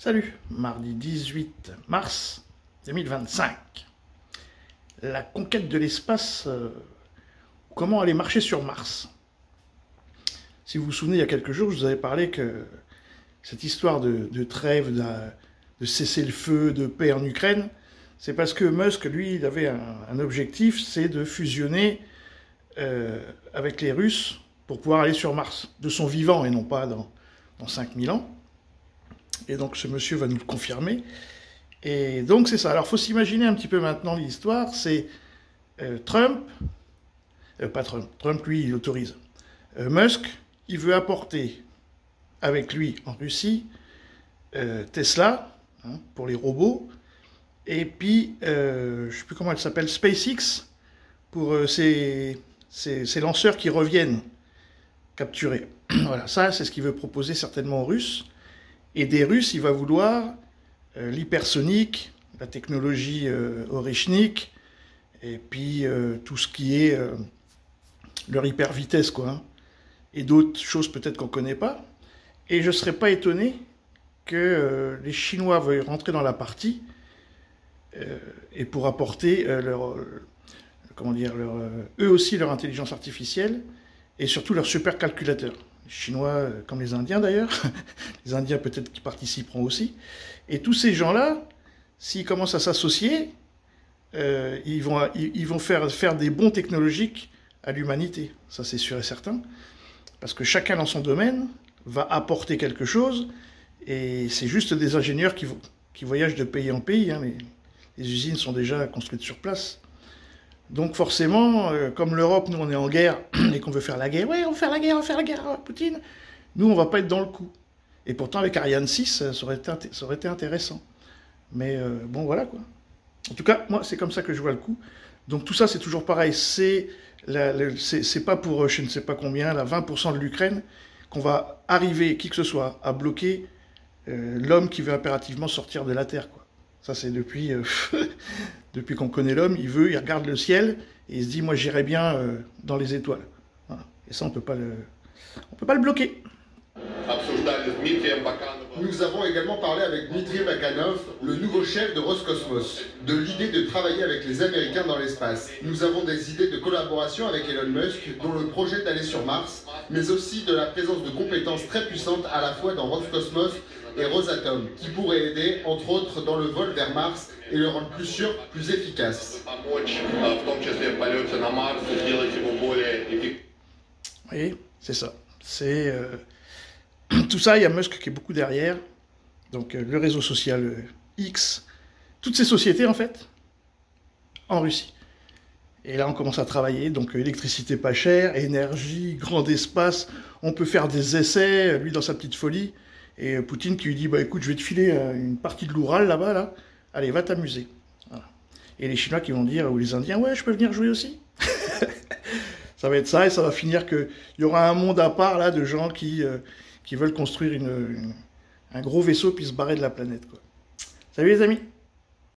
Salut, mardi 18 mars 2025. La conquête de l'espace, comment aller marcher sur Mars. Si vous vous souvenez, il y a quelques jours, je vous avais parlé que cette histoire de trêve, de cessez-le-feu, de paix en Ukraine, c'est parce que Musk, lui, il avait un objectif, c'est de fusionner avec les Russes pour pouvoir aller sur Mars, de son vivant et non pas dans 5000 ans. Et donc ce monsieur va nous le confirmer. Et donc c'est ça. Alors il faut s'imaginer un petit peu maintenant l'histoire. C'est Trump, pas Trump, Trump lui il autorise. Musk, il veut apporter avec lui en Russie Tesla, hein, pour les robots, et puis je ne sais plus comment elle s'appelle, SpaceX, pour ces lanceurs qui reviennent capturés. Voilà, ça c'est ce qu'il veut proposer certainement aux Russes. Et des Russes, il va vouloir l'hypersonique, la technologie Oreschnik, et puis tout ce qui est leur hyper vitesse, quoi. Hein, et d'autres choses peut-être qu'on ne connaît pas. Et je ne serais pas étonné que les Chinois veuillent rentrer dans la partie et pour apporter eux aussi leur intelligence artificielle et surtout leur supercalculateur. Les Chinois, comme les Indiens d'ailleurs, les Indiens peut-être qui participeront aussi. Et tous ces gens-là, s'ils commencent à s'associer, ils vont faire des bons technologiques à l'humanité. Ça c'est sûr et certain. Parce que chacun dans son domaine va apporter quelque chose. Et c'est juste des ingénieurs qui voyagent de pays en pays. Hein, les usines sont déjà construites sur place. Donc forcément, comme l'Europe, nous on est en guerre et qu'on veut faire la guerre, ouais, on va faire la guerre, Poutine, nous on va pas être dans le coup. Et pourtant avec Ariane 6, ça aurait été intéressant. Mais bon voilà quoi. En tout cas, moi c'est comme ça que je vois le coup. Donc tout ça c'est toujours pareil, c'est pas pour je ne sais pas combien, là, 20% de l'Ukraine, qu'on va arriver, qui que ce soit, à bloquer l'homme qui veut impérativement sortir de la Terre, quoi. Ça, c'est depuis, depuis qu'on connaît l'homme, il regarde le ciel, et il se dit, moi, j'irai bien dans les étoiles. Voilà. Et ça, on peut pas le bloquer. Nous avons également parlé avec Dmitry Bakanov, le nouveau chef de Roscosmos, de l'idée de travailler avec les Américains dans l'espace. Nous avons des idées de collaboration avec Elon Musk, dont le projet d'aller sur Mars, mais aussi de la présence de compétences très puissantes à la fois dans Roscosmos et Rosatom, qui pourraient aider, entre autres, dans le vol vers Mars et le rendre plus sûr, plus efficace. Oui, c'est ça. C'est tout ça, il y a Musk qui est beaucoup derrière. Donc le réseau social X, toutes ces sociétés en fait, en Russie. Et là on commence à travailler, donc électricité pas chère, énergie, grand espace, on peut faire des essais, lui dans sa petite folie. Et Poutine qui lui dit, bah écoute, je vais te filer une partie de l'Oural là-bas, là. Allez, va t'amuser. Voilà. Et les Chinois qui vont dire, ou les Indiens, ouais, je peux venir jouer aussi. Ça va être ça, et ça va finir qu'il y aura un monde à part, là, de gens qui veulent construire un gros vaisseau puis se barrer de la planète, quoi. Salut les amis!